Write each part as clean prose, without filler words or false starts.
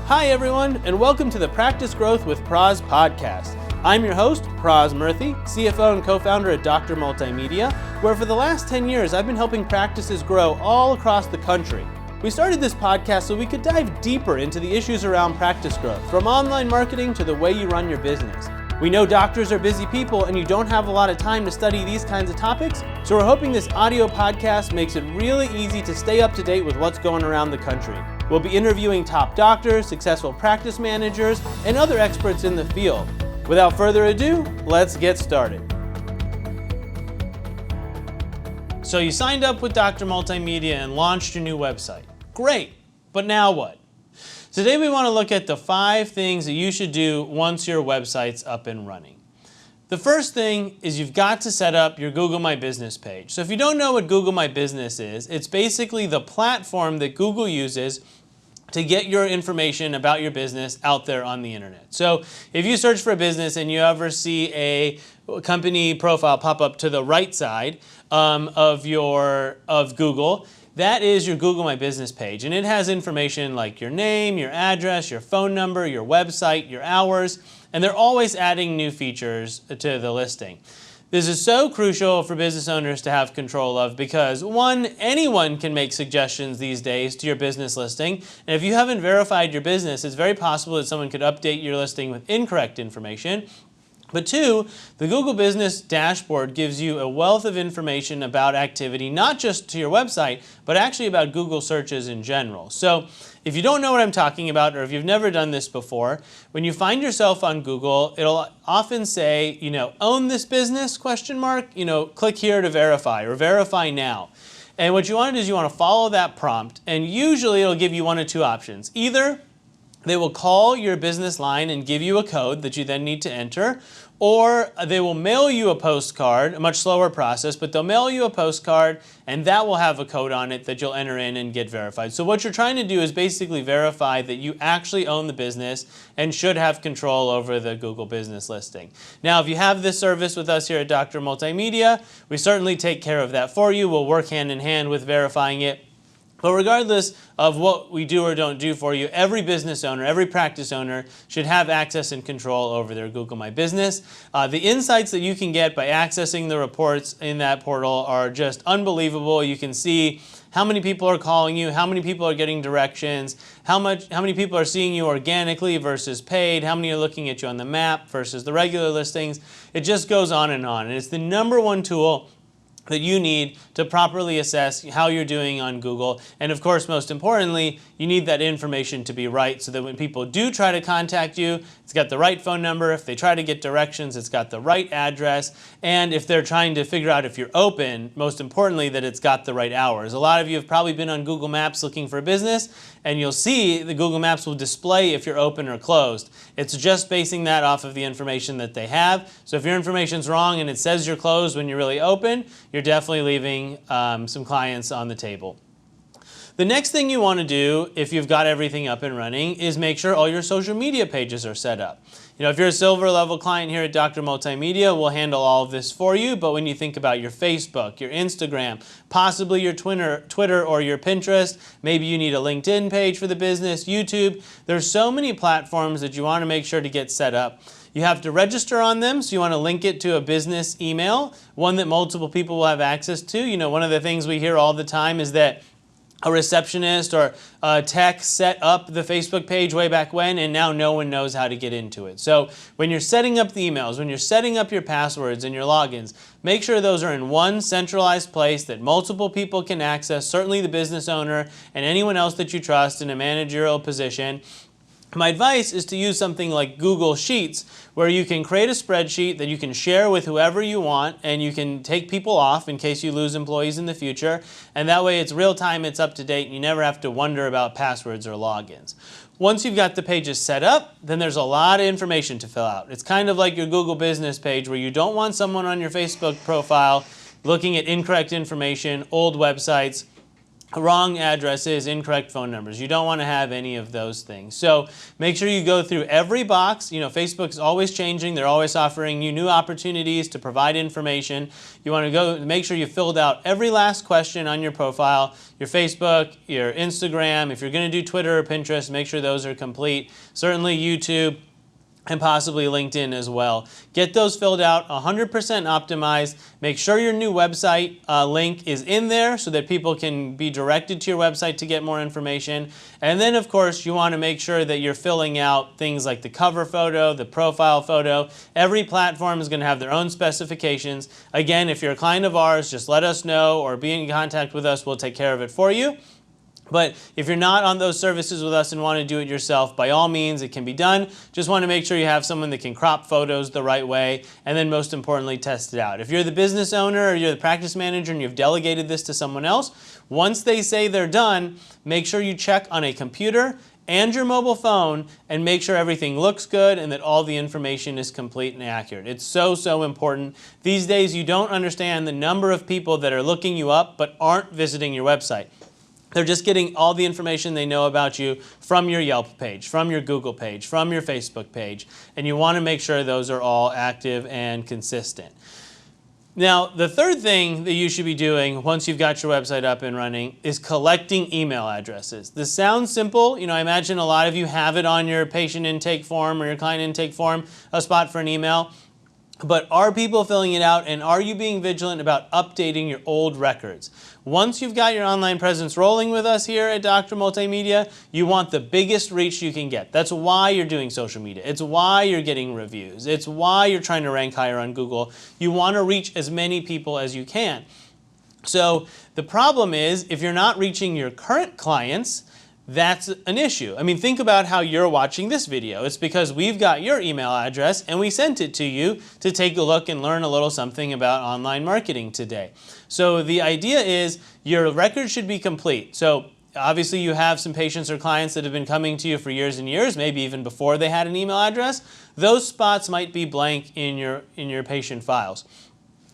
Hi everyone, and welcome to the Practice Growth with Pras podcast. I'm your host, Pras Murthy, CFO and co-founder at Dr. Multimedia, where for the last 10 years I've been helping practices grow all across the country. We started this podcast so we could dive deeper into the issues around practice growth, from online marketing to the way you run your business. We know doctors are busy people and you don't have a lot of time to study these kinds of topics, so we're hoping this audio podcast makes it really easy to stay up to date with what's going around the country. We'll be interviewing top doctors, successful practice managers, and other experts in the field. Without further ado, let's get started. So you signed up with Dr. Multimedia and launched your new website. Great, but now what? Today we want to look at the 5 things that you should do once your website's up and running. The first thing is you've got to set up your Google My Business page. So if you don't know what Google My Business is, it's basically the platform that Google uses to get your information about your business out there on the internet. So if you search for a business and you ever see a company profile pop up to the right side of Google, that is your Google My Business page, and it has information like your name, your address, your phone number, your website, your hours, and they're always adding new features to the listing. This is so crucial for business owners to have control of because, one, anyone can make suggestions these days to your business listing, and if you haven't verified your business, it's very possible that someone could update your listing with incorrect information. But 2, the Google Business Dashboard gives you a wealth of information about activity, not just to your website, but actually about Google searches in general. So if you don't know what I'm talking about, or if you've never done this before, when you find yourself on Google, it'll often say, own this business, ? Click here to verify, or verify now. And what you want to do is you want to follow that prompt, and usually it'll give you one of 2 options. Either they will call your business line and give you a code that you then need to enter, or they will mail you a postcard, a much slower process, but they'll mail you a postcard and that will have a code on it that you'll enter in and get verified. So what you're trying to do is basically verify that you actually own the business and should have control over the Google business listing. Now, if you have this service with us here at Dr. Multimedia, we certainly take care of that for you. We'll work hand in hand with verifying it. But regardless of what we do or don't do for you, every business owner, every practice owner should have access and control over their Google My Business. The insights that you can get by accessing the reports in that portal are just unbelievable. You can see how many people are calling you, how many people are getting directions, how many people are seeing you organically versus paid, how many are looking at you on the map versus the regular listings. It just goes on, and it's the #1 tool that you need to properly assess how you're doing on Google. And of course, most importantly, you need that information to be right so that when people do try to contact you, it's got the right phone number. If they try to get directions, it's got the right address. And if they're trying to figure out if you're open, most importantly, that it's got the right hours. A lot of you have probably been on Google Maps looking for a business, and you'll see the Google Maps will display if you're open or closed. It's just basing that off of the information that they have. So if your information's wrong and it says you're closed when you're really open, you're definitely leaving some clients on the table. The next thing you want to do, if you've got everything up and running, is make sure all your social media pages are set up. If you're a silver level client here at Dr. Multimedia, we'll handle all of this for you. But when you think about your Facebook, your Instagram, possibly your Twitter or your Pinterest, maybe you need a LinkedIn page for the business, YouTube. There's so many platforms that you want to make sure to get set up. You have to register on them, so you want to link it to a business email, one that multiple people will have access to. One of the things we hear all the time is that a receptionist or tech set up the Facebook page way back when, and now no one knows how to get into it. So when you're setting up the emails, when you're setting up your passwords and your logins, make sure those are in one centralized place that multiple people can access, certainly the business owner and anyone else that you trust in a managerial position. My advice is to use something like Google Sheets, where you can create a spreadsheet that you can share with whoever you want, and you can take people off in case you lose employees in the future. And that way it's real time, it's up to date, and you never have to wonder about passwords or logins. Once you've got the pages set up, then there's a lot of information to fill out. It's kind of like your Google business page, where you don't want someone on your Facebook profile looking at incorrect information, old websites. wrong addresses, incorrect phone numbers. You don't want to have any of those things. So make sure you go through every box. You know, Facebook is always changing. They're always offering you new opportunities to provide information. You want to go make sure you filled out every last question on your profile, your Facebook, your Instagram. If you're going to do Twitter or Pinterest, make sure those are complete. Certainly YouTube, and possibly LinkedIn as well. Get those filled out, 100% optimized. Make sure your new website link is in there so that people can be directed to your website to get more information. And then, of course, you want to make sure that you're filling out things like the cover photo, the profile photo. Every platform is going to have their own specifications. Again, if you're a client of ours, just let us know or be in contact with us. We'll take care of it for you. But if you're not on those services with us and want to do it yourself, by all means, it can be done. Just want to make sure you have someone that can crop photos the right way, and then most importantly, test it out. If you're the business owner or you're the practice manager and you've delegated this to someone else, once they say they're done, make sure you check on a computer and your mobile phone and make sure everything looks good and that all the information is complete and accurate. It's so, so important. These days, you don't understand the number of people that are looking you up but aren't visiting your website. They're just getting all the information they know about you from your Yelp page, from your Google page, from your Facebook page, and you want to make sure those are all active and consistent. Now, the third thing that you should be doing once you've got your website up and running is collecting email addresses. This sounds simple. You know, I imagine a lot of you have it on your patient intake form or your client intake form, a spot for an email. But are people filling it out, and are you being vigilant about updating your old records? Once you've got your online presence rolling with us here at Dr. Multimedia, you want the biggest reach you can get. That's why you're doing social media. It's why you're getting reviews. It's why you're trying to rank higher on Google. You want to reach as many people as you can. So the problem is, if you're not reaching your current clients, that's an issue. I mean, think about how you're watching this video. It's because we've got your email address and we sent it to you to take a look and learn a little something about online marketing today. So the idea is your record should be complete. So obviously you have some patients or clients that have been coming to you for years and years, maybe even before they had an email address. Those spots might be blank in your patient files.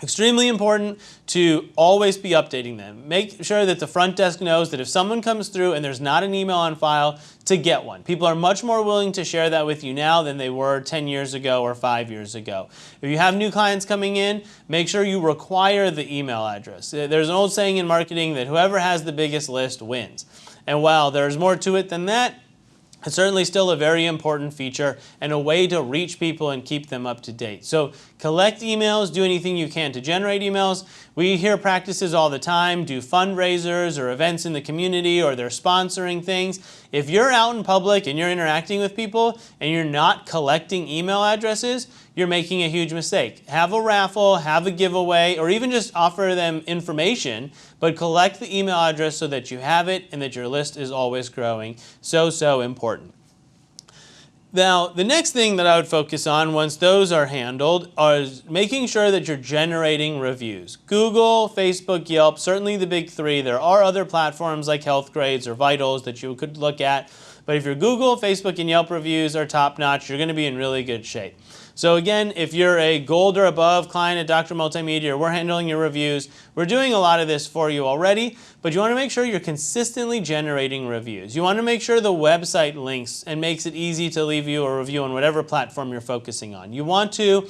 Extremely important to always be updating them. Make sure that the front desk knows that if someone comes through and there's not an email on file, to get one. People are much more willing to share that with you now than they were 10 years ago or 5 years ago. If you have new clients coming in, make sure you require the email address. There's an old saying in marketing that whoever has the biggest list wins. And while there's more to it than that, it's certainly still a very important feature and a way to reach people and keep them up to date. So collect emails, do anything you can to generate emails. We hear practices all the time, do fundraisers or events in the community, or they're sponsoring things. If you're out in public and you're interacting with people and you're not collecting email addresses, you're making a huge mistake. Have a raffle, have a giveaway, or even just offer them information, but collect the email address so that you have it and that your list is always growing. So, so important. Now, the next thing that I would focus on once those are handled is making sure that you're generating reviews. Google, Facebook, Yelp, certainly the big three. There are other platforms like Health Grades or Vitals that you could look at. But if your Google, Facebook, and Yelp reviews are top-notch, you're going to be in really good shape. So again, if you're a gold or above client at Dr. Multimedia, we're handling your reviews. We're doing a lot of this for you already, but you want to make sure you're consistently generating reviews. You want to make sure the website links and makes it easy to leave you a review on whatever platform you're focusing on. You want to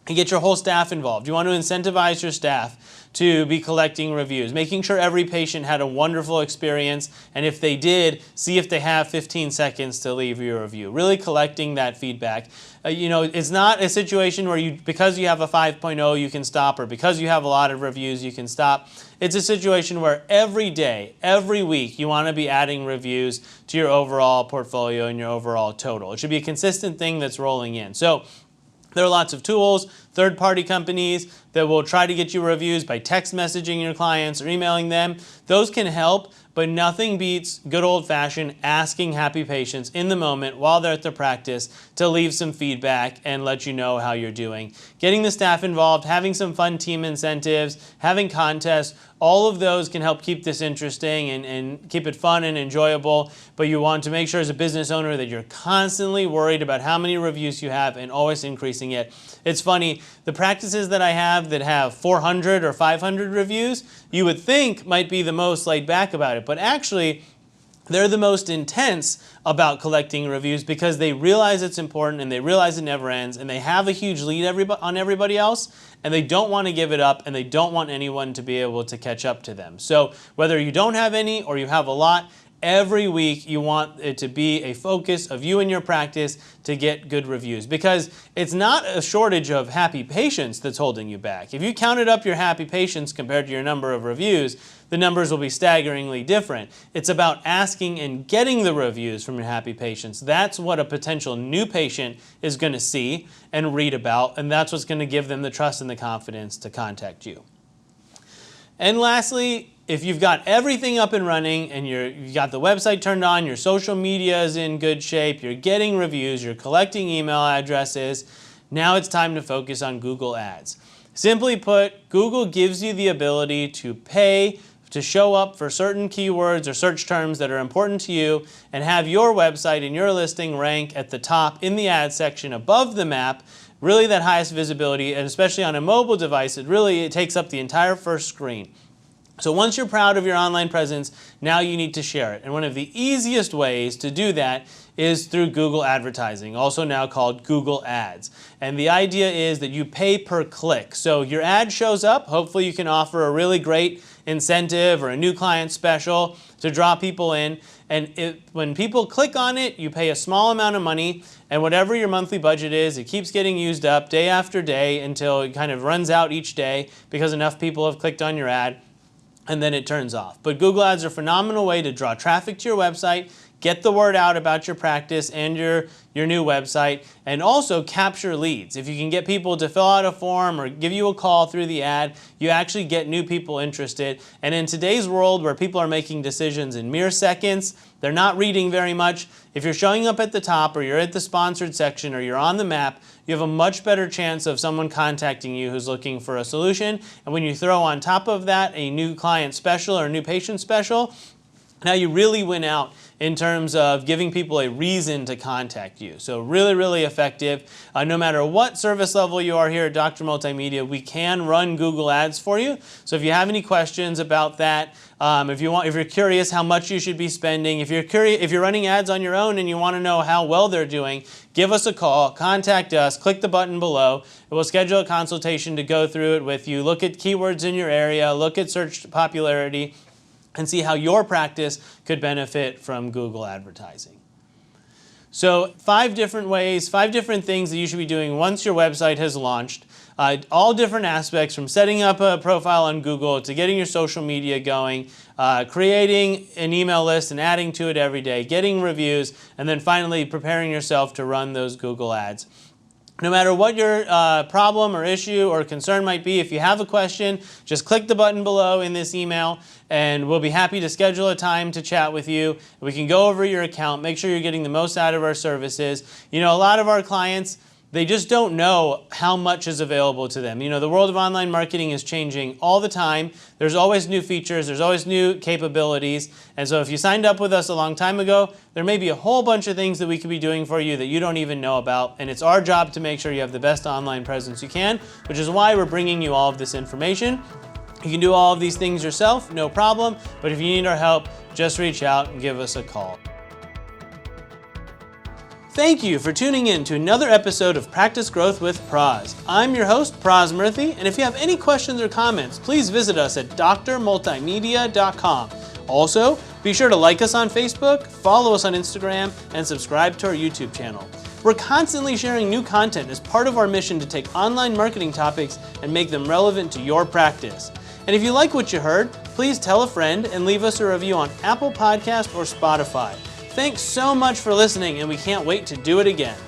get your whole staff involved. You want to incentivize your staff to be collecting reviews, making sure every patient had a wonderful experience, and if they did, see if they have 15 seconds to leave you a review. Really collecting that feedback. You know, it's not a situation where because you have a 5.0 you can stop, or because you have a lot of reviews you can stop. It's a situation where every day, every week, you want to be adding reviews to your overall portfolio and your overall total. It should be a consistent thing that's rolling in. So there are lots of tools, third-party companies that will try to get you reviews by text messaging your clients or emailing them. Those can help, but nothing beats good old-fashioned asking happy patients in the moment while they're at their practice to leave some feedback and let you know how you're doing. Getting the staff involved, having some fun team incentives, having contests, all of those can help keep this interesting and keep it fun and enjoyable, but you want to make sure as a business owner that you're constantly worried about how many reviews you have and always increasing it. It's funny, the practices that I have 400 or 500 reviews, you would think might be the most laid back about it, but actually they're the most intense about collecting reviews because they realize it's important and they realize it never ends and they have a huge lead on everybody else and they don't want to give it up and they don't want anyone to be able to catch up to them. So whether you don't have any or you have a lot, every week you want it to be a focus of you and your practice to get good reviews because it's not a shortage of happy patients that's holding you back. If you counted up your happy patients compared to your number of reviews, the numbers will be staggeringly different. It's about asking and getting the reviews from your happy patients. That's what a potential new patient is going to see and read about, and that's what's going to give them the trust and the confidence to contact you. And lastly, if you've got everything up and running and you've got the website turned on, your social media is in good shape, you're getting reviews, you're collecting email addresses, now it's time to focus on Google Ads. Simply put, Google gives you the ability to pay to show up for certain keywords or search terms that are important to you and have your website and your listing rank at the top in the ad section above the map, really that highest visibility, and especially on a mobile device, it takes up the entire first screen. So once you're proud of your online presence, now you need to share it. And one of the easiest ways to do that is through Google advertising, also now called Google Ads. And the idea is that you pay per click. So your ad shows up, hopefully you can offer a really great incentive or a new client special to draw people in. And when people click on it, you pay a small amount of money, and whatever your monthly budget is, it keeps getting used up day after day until it kind of runs out each day because enough people have clicked on your ad, and then it turns off. But Google Ads are a phenomenal way to draw traffic to your website, get the word out about your practice and your new website, and also capture leads. If you can get people to fill out a form or give you a call through the ad, you actually get new people interested. And in today's world where people are making decisions in mere seconds, they're not reading very much, if you're showing up at the top or you're at the sponsored section or you're on the map, you have a much better chance of someone contacting you who's looking for a solution. And when you throw on top of that a new client special or a new patient special, now you really win out in terms of giving people a reason to contact you. So really, really effective. No matter what service level you are here at Dr. Multimedia, we can run Google Ads for you. So if you have any questions about that, if you're curious how much you should be spending, if you're running ads on your own and you want to know how well they're doing, give us a call, contact us, click the button below, and we'll schedule a consultation to go through it with you, look at keywords in your area, look at search popularity, and see how your practice could benefit from Google advertising. So 5 different ways, 5 different things that you should be doing once your website has launched. All different aspects, from setting up a profile on Google to getting your social media going, creating an email list and adding to it every day, getting reviews, and then finally preparing yourself to run those Google ads. No matter what your problem or issue or concern might be, if you have a question, just click the button below in this email and we'll be happy to schedule a time to chat with you. We can go over your account, make sure you're getting the most out of our services. You know, a lot of our clients, they just don't know how much is available to them. You know, the world of online marketing is changing all the time. There's always new features, there's always new capabilities. And so if you signed up with us a long time ago, there may be a whole bunch of things that we could be doing for you that you don't even know about. And it's our job to make sure you have the best online presence you can, which is why we're bringing you all of this information. You can do all of these things yourself, no problem. But if you need our help, just reach out and give us a call. Thank you for tuning in to another episode of Practice Growth with Pras. I'm your host, Pras Murthy, and if you have any questions or comments, please visit us at drmultimedia.com. Also, be sure to like us on Facebook, follow us on Instagram, and subscribe to our YouTube channel. We're constantly sharing new content as part of our mission to take online marketing topics and make them relevant to your practice. And if you like what you heard, please tell a friend and leave us a review on Apple Podcast or Spotify. Thanks so much for listening, and we can't wait to do it again.